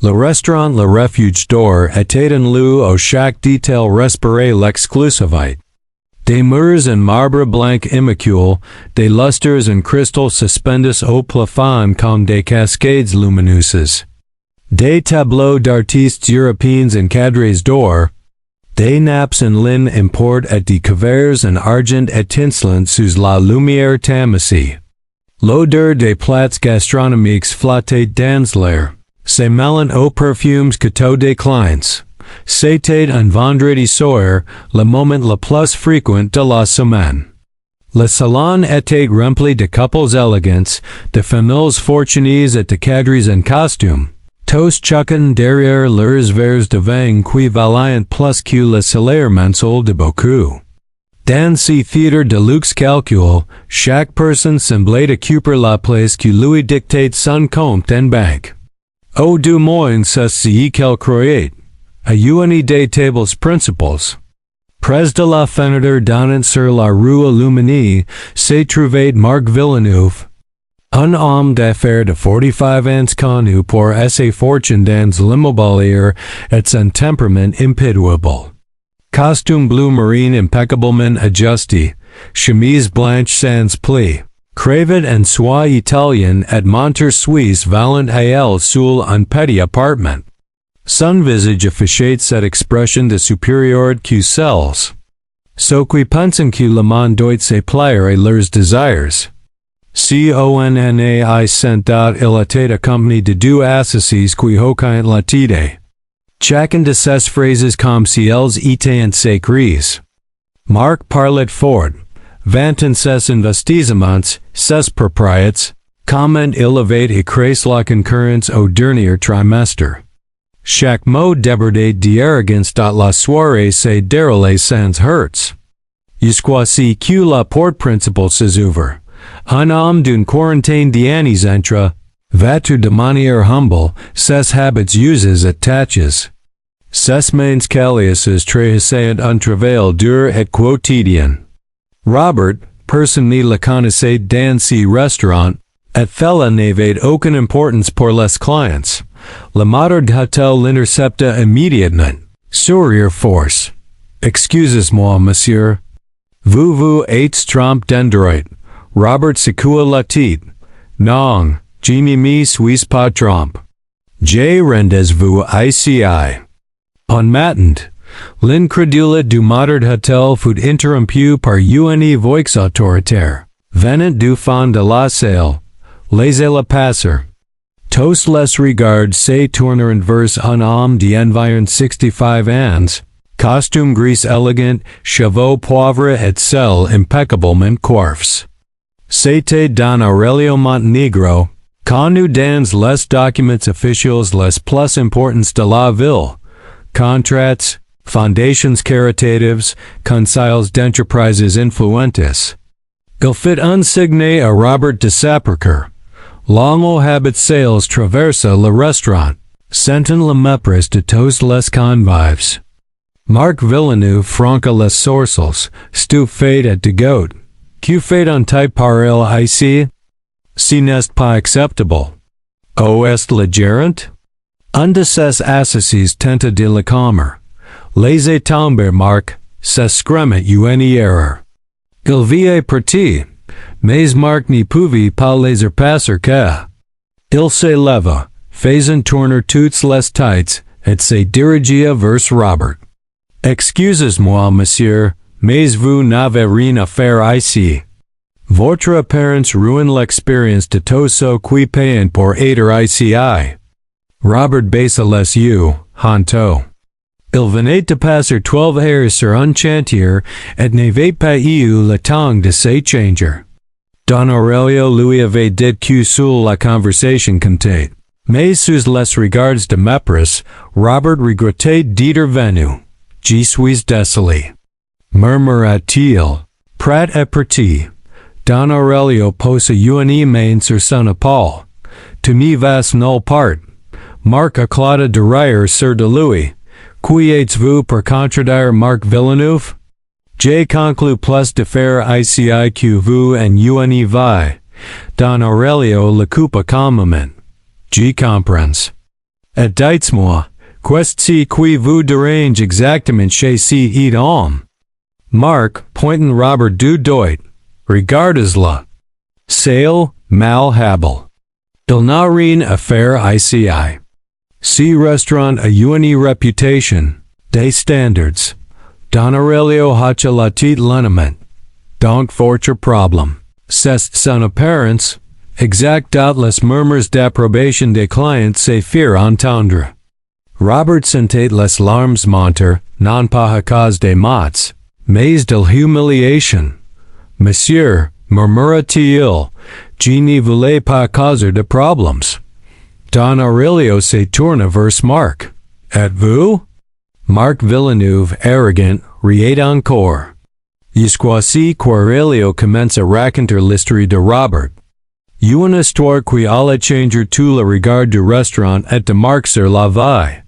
Le restaurant Le Refuge d'Or était un lieu où chaque détail respirait l'exclusivité. Des murs en marbre blanc immaculé, des lustres en cristal suspendus au plafond comme des cascades lumineuses. Des tableaux d'artistes européens encadrés d'or, des nappes en lin import et des couverts en argent étincelant sous la lumière tamisée. L'odeur des plats gastronomiques flottait dans l'air. C'est mêlant aux perfumes que des clients. C'était un vendredi soir, le moment le plus fréquent de la semaine. Le salon était rempli de couples élégants, de familles fortunées et de cadres en costume. Tous choquant derrière leurs verres de vin qui valaient plus que le salaire mensuel de beaucoup. Dans ces theatres de luxe calcul, chaque personne semblait occuper la place que lui dictate son compte en banque. Au du moins c'est ce qu'elle croyait. À une des tables principales. Près de la fenêtre donnant sur la rue illuminée, se trouvait Marc Villeneuve. Un homme d'affaires de 45 ans connu pour ses fortunes dans l'immobilier et son tempérament impitoyable. Costume bleu marine impeccablement ajusté, chemise blanche sans plis, cravate en soie italienne et montre suisse valant à elle sous un petit appartement. Son visage affichait cette expression de supériorité que celles. Ceux qui pensent que le monde doit se plier à leurs désirs. Connai sent il était accompagné de deux associés qui hoquint la tête. Chacun de ces phrases comme si elles étaient sacrées. Marc parlait fort, vantant ses investissements, ses propriétés, comment il avait écrasé la concurrence au dernier trimestre. Chaque mot débordait d'arrogance dans la soirée se déroulait sans heurts. Jusqu'à ce que la porte principale s'ouvre. Un homme d'une quarantaine d'années entra, vêtu de manière humble, ses habits usés et tachés. Ses mains calleuses trahissaient un travail dur et quotidien. Robert, personne ne le connaissait dans ce restaurant, et cela n'avait aucune importance pour les clients. Le maître d'hôtel l'intercepta immédiatement. Sourire force. Excusez-moi, monsieur. Vous êtes trompé d'endroit. Robert secoua la tête. Non, je ne me suis pas trompé. Je rendez-vous ici. En matin, l'incrédule du maître d'hôtel fut interrompu par une voix autoritaire, venant du fond de la salle. Laissez-le passer. Tous les regards se tournèrent vers un homme d'environ 65 ans, costume gris élégant, cheveux poivre et cils impeccablement coiffés. C'était Don Aurelio Montenegro, connu dans les documents officiels les plus importants de la ville, contrats, fondations caritatives, conseils d'entreprises influentes. Il fit un signe à Robert de s'approcher. Long habit sales traversa le restaurant, sentant le mépris de tous les convives. Marc Villeneuve franqua les sourcils, stupéfait et dégoûté. Que fait-on par il ici? Ce n'est pas acceptable. Est le gérant? Un de ses associés tenta de le calmer. Laissez tomber, Marc, c'est screamait une erreur. Il vieil parti. Mais Marc ne pouvait pas laisser passer que. Il se leva, faisant tourner toutes les têtes, et se dirigia vers Robert. Excusez-moi, monsieur, mais vous n'avez rien à faire ici. Votre apparence ruine l'expérience de tous ceux qui paient pour être ici. Robert baissa les yeux, honteux. Il venait de passer 12 heures sur un chantier et n'avait pas eu le temps de se changer. Don Aurelio lui avait dit que sous la conversation comptait. Mais sous les regards de mépris, Robert regrettait d'être venu. Je suis désolé. Murmura-t-il. Prêt et parti. Don Aurelio posa une main sur son épaule. Tu me vas nulle part. Marc éclata de rire sur de lui. Qui êtes-vous pour contredire Marc Villeneuve? J'ai conclu plus de faire ici que vous en une vie. Don Aurelio le coupa calmement. Je comprends. Et dites-moi, qu'est-ce qui vous dérange exactement chez cet homme? Mark, pointant Robert du doigt, regardez-la. Sale, malhabile. Il n'a rien à faire ici. Ce restaurant a une réputation, des standards. Don Aurelio hacha la tête l'enement. Donc votre problème. C'est son apparence, exact doubtless murmurs d'approbation des clients se firent entendre. Robert sentait les larmes monter, non pas à cause des mots, mais de l'humiliation. Monsieur, murmura-t-il, je ne voulais pas causer de problèmes. Don Aurelio se tourna vers Marc. Êtes-vous? Marc Villeneuve, arrogant, riait encore. Jusqu'où qu'Aurelio commence à raconter l'histoire de Robert. Une histoire qui allait changer tout le regard du restaurant et de Marc sur la vie.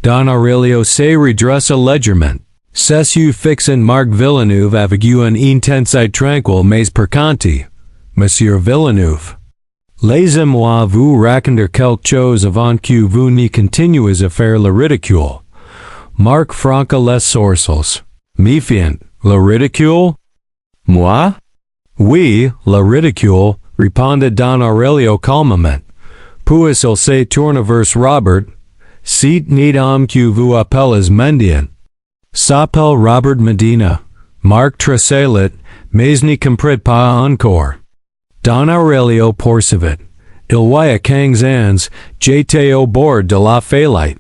Don Aurelio se redressa légèrement. S'essuie fixant Marc Villeneuve avec une intensité tranquille mais percante. Monsieur Villeneuve. Laissez-moi vous raconter quelque chose avant que vous ne continuez à faire le ridicule. Marc franqua les sourcils. Méfiant, le ridicule? Moi? Oui, le ridicule, répondit Don Aurelio calmement. Puis il se tourna vers Robert. C'est n'est homme que vous appelez Mendiant. S'appelle Robert Medina. Marc tressaillit, mais ne comprit pas encore. Don Aurelio poursuivit. Il voyait 15 ans, j'étais au bord de la faillite.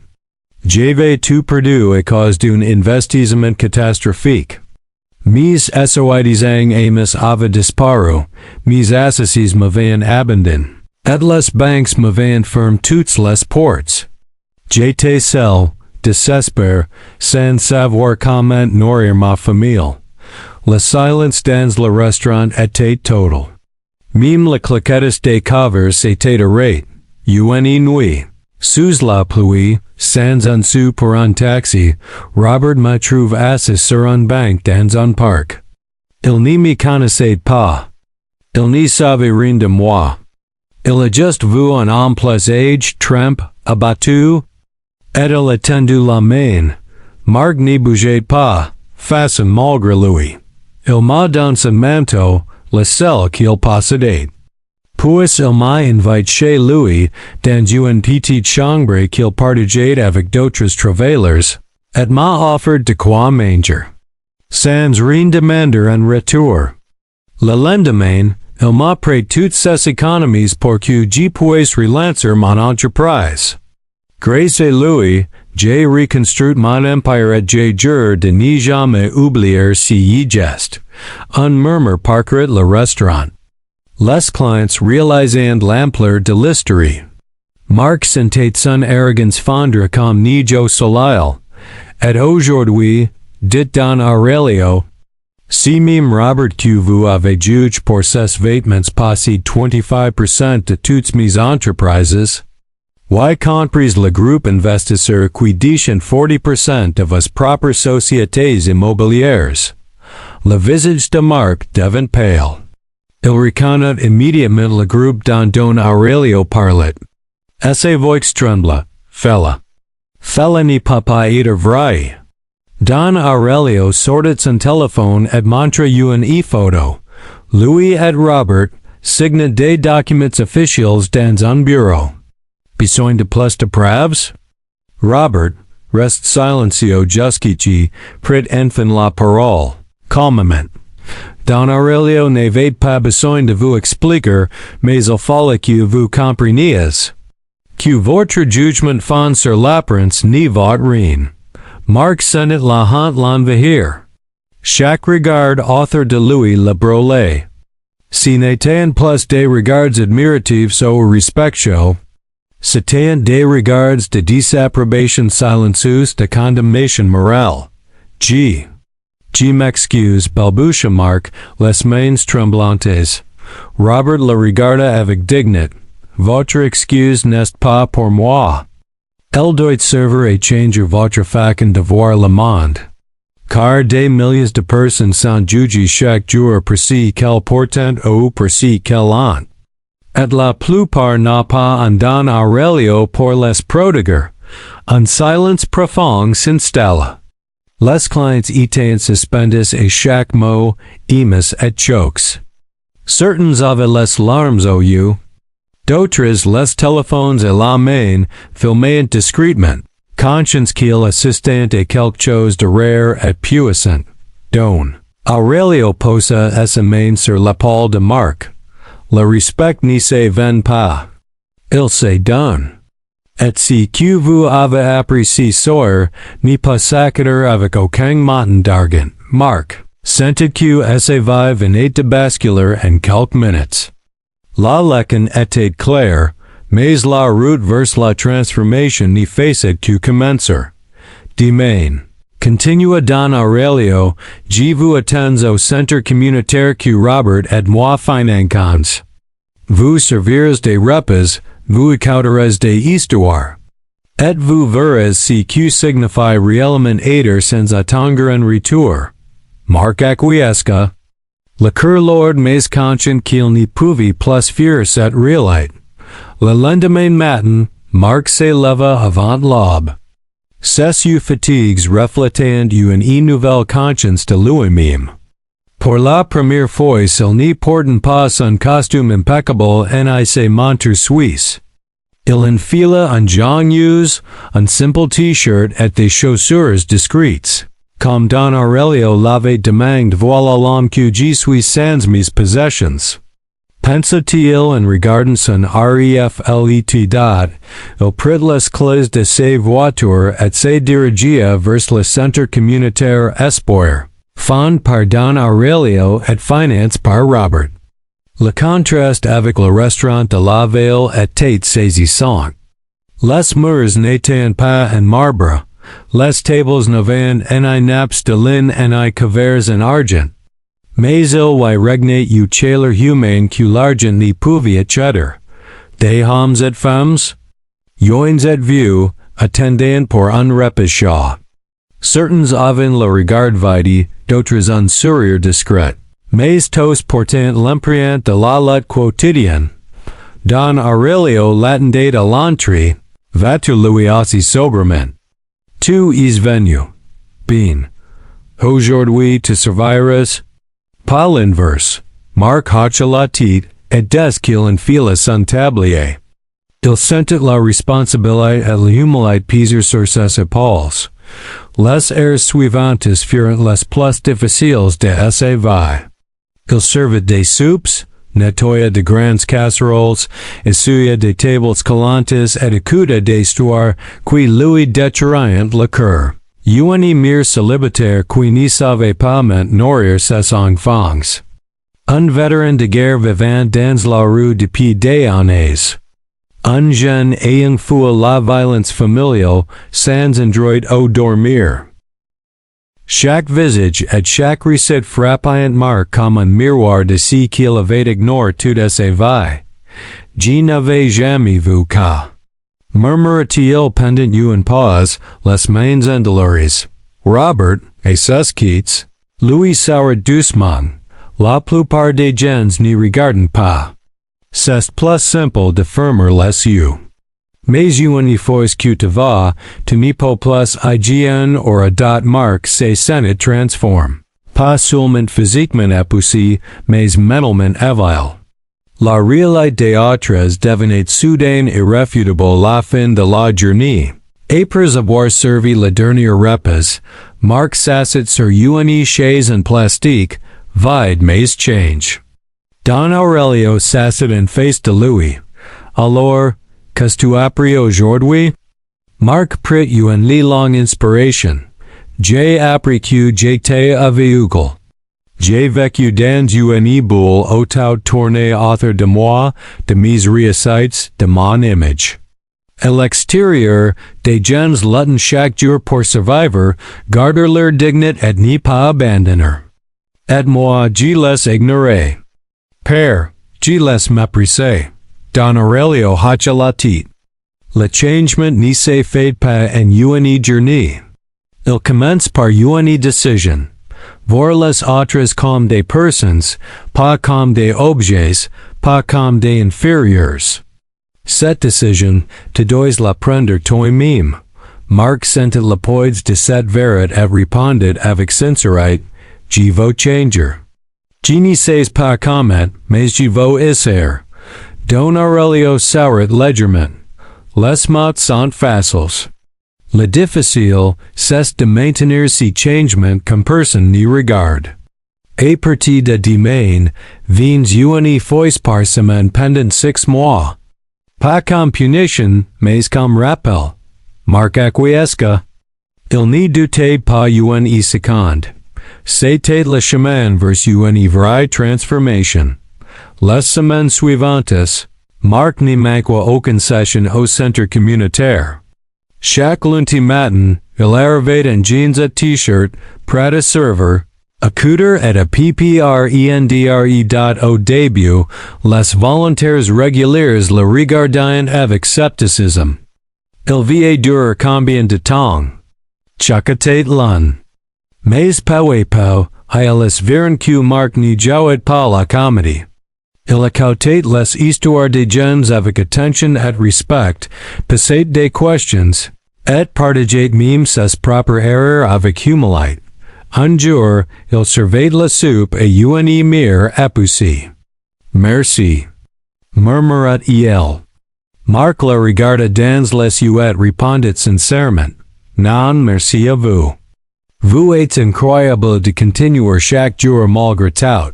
J'avais tout perdu à cause d'un investissement catastrophique. Mes assoitisants amis avaient disparu, mes associés m'avaient abandonné, et les banques m'avaient fermé toutes les portes. J'étais seul, désespéré, sans savoir comment nourrir ma famille. Le silence dans le restaurant était total. Même les claquettes des covers s'étaient arrêtées. Une nuit, sous la pluie, sans un sou pour un taxi, Robert me trouve assis sur un banc dans un parc. Il ne me connaissait pas. Il ne savait rien de moi. Il a juste vu un homme plus âgé, trempe, abattu, et il a tendu la main. Marc ne bougeait pas, face malgré lui. Il m'a donné son manteau, le seul qu'il possédait. Puis il m'a invité chez lui, dans une petite chambre qu'il partageait avec d'autres travailleurs, et m'a offert de quoi manger. Sans rien demander en retour. Le lendemain, il m'a prêté toutes ses économies pour que je puisse relancer mon entreprise. Grâce à lui, j'ai reconstruit mon empire et j'ai juré de ne jamais oublier ce geste. Un murmure parcourait le restaurant. Les clients réalisant l'ampleur de l'histoire. Marc sentait son arrogance fondre comme neige au soleil. Et aujourd'hui, dit Don Aurelio, si même Robert que vous avez jugé pour ses vêtements possède 25% de toutes mes entreprises, y compris le groupe investisseur qui détient 40% de vos propres sociétés immobilières. Le visage de Marc devint pâle. Il reconnut immédiatement le groupe dont Don Aurelio parlait. Sa voix trembla. Fella. Fella ne peut pas être vrai. Don Aurelio sortit son téléphone et montra une photo. Lui et Robert signent des documents officiels dans un bureau. Besoin de plus de preuves? Robert, reste silencieux jusqu'à prit enfin la parole, calmement. Don Aurelio n'avait pas besoin de vous expliquer, mais il fallait que vous compreniez. Que votre jugement fond sur l'apparence ne vaut rien. Marc sentit la honte l'envahir. Chaque regard author de lui le brûlait. Si n'était plus des regards admiratifs ou respectueux, c'était des regards de disapprobation silencieuse de condamnation morale. Je m'excuse, balbutia Marc, les mains tremblantes. Robert le regarda avec dignité. Votre excuse n'est pas pour moi. Elle doit servir à changer votre façon de voir le monde. Car des milliers de personnes sont jugées chaque jour pour ce qu'elles portent ou pour ce qu'elles ont. Et la plupart n'a pas un don Aurelio pour les prodiguer. Un silence profond s'installe. Les clients étaient suspendus et chaque mot, émis et choques. Certains avaient les larmes aux yeux. D'autres les téléphones à la main, filmaient discrètement, conscients qu'ils assistaient à quelque chose de rare et puissant. Don Aurelio posa sa main sur l'épaule de Marc. Le respect n'y se vend pas. Il se donne. Et si que vous avez appris ce soir, n'y pas s'acquitter avec aucun moyen d'argent. Marc, sentit que se va venir de basculer en quelques minutes. La leçon était claire, mais la route vers la transformation n'y faisait que commencer. Demain, continua Don Aurelio, je vous attends au centre communautaire que Robert et moi finançons. Vous servirez des repas, vous écouterez des histoires. Et vous verrez ce que signifie réellement être sans attendre un retour. Marc acquiesca. Le cœur lourd mais conscient qu'il n'y pouvait plus fuir cette réalité. Le lendemain matin, Marc se leva avant l'aube. Ses yeux fatigues reflétaient une nouvelle conscience de lui-même. Pour la première fois, il n'y portait pas un costume impeccable ni ses montres suisses. Il enfila un jean usé, un simple t-shirt et des chaussures discrètes. Comme Don Aurelio l'avait demandé, voilà l'homme que je suis sans mes possessions. Pensa-t-il en regardant son reflétidad, il prit les clés de sa voiture et se dirigia vers le centre communautaire Espoir, fondé par Don Aurelio et financé par Robert. Le contraste avec le restaurant de la Vieil était saisissant. Les murs n'étaient pas en marbre, les tables n'avaient ni nappes de lin ni couverts en argent. Mais il y régnait une chaleur humaine que l'argent n'y pouvait acheter. Des hommes et femmes, joints et vieux, attendaient pour un repas chaud. Certains avaient le regard vide, d'autres un sourire discret. Mais tous portant l'empreinte de la lutte quotidienne. Don Aurelio l'attendait à l'entrée, vas-tu lui aussi sobrement. Tu es venu. Bien. Aujourd'hui tu serviras. Pas l'inverse. Marc hocha la tête, et dès qu'il enfila son tablier. Il sentit la responsabilité et l'humilité peser sur ses épaules. Les heures suivantes furent les plus difficiles de sa vie. Il servait des soupes, nettoya de grandes casseroles, essuya des tables coulantes et écouta des histoires qui lui déchiraient le cœur. Un mere célibataire qui ne savait pas nourrir ses enfants. Un vétéran de guerre vivant dans la rue depuis des années. Un jeune ayant fui la violence familiale sans un droit au dormir. Chaque visage et chaque recette frappait Marc comme un miroir de ce qu'il avait ignoré toute sa vie. Je n'avais jamais vu qu'à. Murmura-t-il pendant une pause, les mains endolorées. Robert, et ses quittes, lui sourit doucement. La plupart des gens n'y regardent pas. C'est plus simple de fermer les yeux. Mais une fois que tu vas, tu n'y peux plus hygiène ou à dot Marc se sentit transforme. Pas seulement physiquement épuisé, mais mentalement avile. La réalité des autres devenait soudain irréfutable la fin de la journée. Après avoir servi le dernier repas, Marc s'assit sur une chaise en plastique, vide mais change. Don Aurelio s'assit en face de lui. Alors, qu'est-ce que tu appris aujourd'hui? Marc prit une longue inspiration. J'ai appris que j'étais aveugle. J'ai vécu dans une boule autour tournée autour de moi, de mes réussites, de mon image. À l'extérieur, des gens luttent chaque jour pour survivre, garder leur dignité et n'y pas abandonner. Et moi, je les ignorais. Père, je les méprisais. Don Aurelio hocha la tête. Le changement ne se fait pas en une journée. Il commence par une décision. Pour les autres comme des personnes, pas comme des objets, pas comme des inférieurs. Cette décision, tu dois la prendre toi-même. Marc sentit la poids de cette vérité et répondit avec sincérité, je veux changer. Je ne sais pas comment, mais je veux essayer. Don Aurelio saurit légèrement. Les mots sont faciles. Le difficile, c'est de maintenir ces changements comme personne n'y regarde. À partir de demain, 21 fois par semaine pendant 6 mois. Pas comme punition, mais comme rappel. Marc acquiesca. Il n'y doutait pas une seconde. C'était le chemin vers une vraie transformation. Les semaines suivantes, Marc ne manqua aucune session au centre communautaire. Chaque lundi matin, il arrivait en jeans et t-shirt, prêt à servir, accoutré et à pprendre. Au début, les volontaires réguliers le regardaient avec scepticisme. Il vient durer combien de temps? Choquante l'un. Mais peu à peu, ils verront que Marc ne jouait pas la comédie. Il écoutait les histoires des jeunes avec attention et respect, posait des questions, et partageait même ses propres erreurs avec humilité. Un jour, il servait la soupe à une mère épuisée. Merci, murmura Vieil. Marc le regarda dans les yeux et répondit sincèrement, non merci à vous. Vous êtes incroyable de continuer chaque jour malgré tout.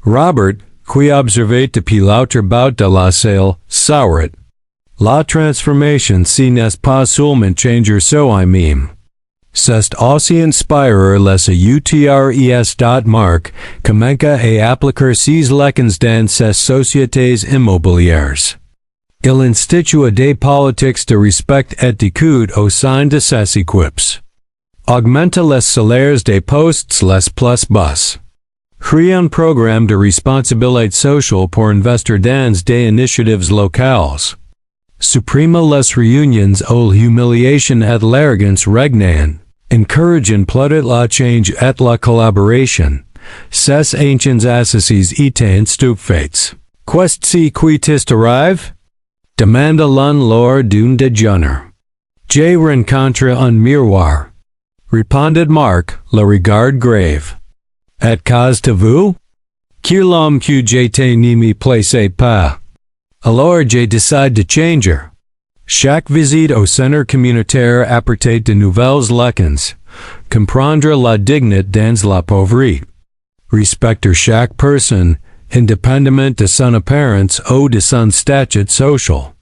Robert, qui observait depuis l'autre bout de la salle, sourit. La transformation ce n'est pas seulement changer soi-même. C'est aussi inspirer les autres. Marc commença à appliquer ces leçons dans ses sociétés immobilières. Il institua des politiques de respect et d'écoute au sein de ses équipes. Augmenta les salaires des postes les plus bas. Créa un programme de responsabilité sociale pour investir dans des initiatives locales. Supprima les réunions où l'humiliation et l'arrogance régnaient, encourageant plutôt la change et la collaboration. Ces anciens associés étaient stupéfaits. Qu'est-ce qui t'arrive? Demanda l'un lors d'un déjeuner. J'ai rencontré un miroir. Répondit Marc, le regard grave. Et qu'est-vous? Que l'homme que j'étais ne me plaisait pas. Alors j'ai décidé de changer. Chaque visite au centre communautaire apportait de nouvelles leçons. Comprendre la dignité dans la pauvreté. Respecter chaque personne, indépendamment de son apparence ou de son statut social.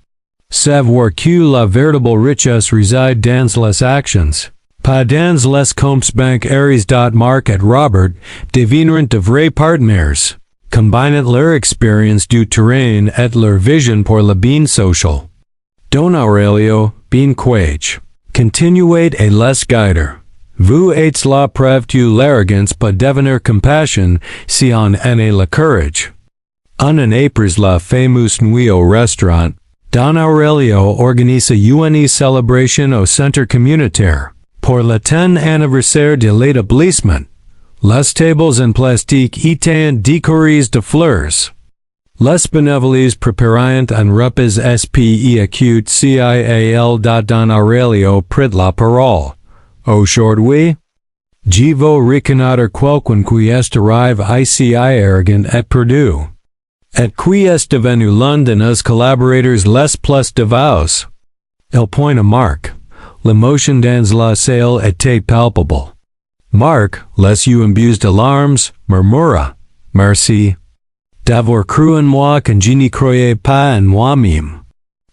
Savoir que la véritable richesse réside dans les actions. Pas dans les comptes bancaires. Marc et Robert deviendront de vrais partenaires, combinant leur expérience du terrain et leur vision pour le bien social. Don Aurelio, bien quage. Continuez à les guider. Vous êtes la preuve que l'arrogance peut devenir compassion si on en a le courage. On en après la fameuse nuit au restaurant, Don Aurelio organisa une célébration au centre communautaire. Pour le 10e anniversaire de l'établissement, les tables en plastique étaient décorées de fleurs. Les bénévoles préparaient un repas spécial. Don Aurelio prit la parole. Aujourd'hui, je veux reconnaître quelqu'un qui est arrivé ici arrogant et perdu. Et qui est devenu l'un de nos collaborateurs les plus dévots. Il point à Marc. L'émotion dans la salle était palpable. Marc, les yeux imbus de larmes, murmura, merci. D'avoir cru en moi quand je n'y croyais pas en moi-même.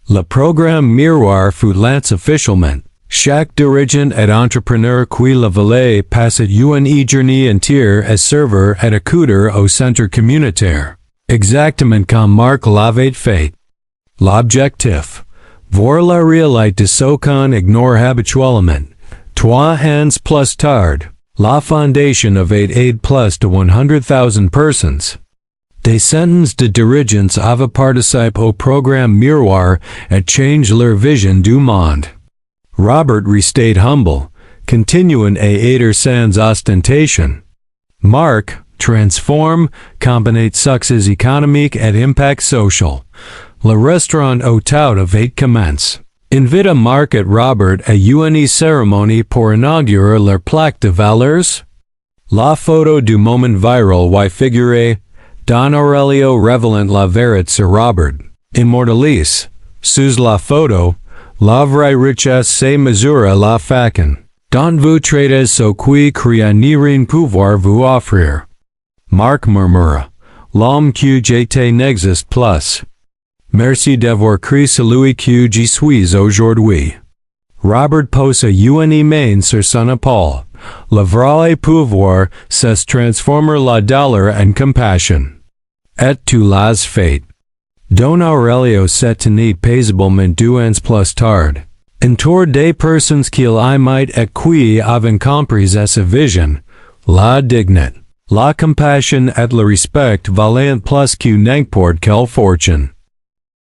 Le programme Miroir fut lancé officiellement. Chaque dirigeant et entrepreneur qui le voulait passait une journée entière à servir et accourir au centre communautaire. Exactement comme Marc l'avait fait. L'objectif. Voir la réalité de ce qu'on ignore habituellement. 3 ans plus tard, la fondation avait aidé plus de 100,000 personnes. Des centaines de dirigeants avaient participé au programme Miroir et changé leur vision du monde. Robert restait humble, continuant à aider sans ostentation. Marque, transforme, combinate succès économique et impact social. Le restaurant Haute avait commence. Invite Marque et Robert à une cérémonie pour inaugurer leur plaque de valeurs. La photo du moment viral y figurait, Don Aurelio révélant la vérité sur Robert. Immortalis, sous la photo, la vraie richesse se mesure à la façon dont vous traitez ce qui cria ni rien pouvoir vous offrir. Marque murmura, l'homme que j'étais n'existe plus. Merci d'avoir cru celui que je suis aujourd'hui. Robert posa une main sur son épaule. Le vrai pouvoir, c'est transformer la douleur en compassion. Et tu l'as fait. Don Aurelio s'est tenu paisiblement 2 ans plus tard. Entour des personnes qu'il aimait et qui avaient compris sa vision, la dignité, la compassion et le respect valent plus que n'importe quelle fortune.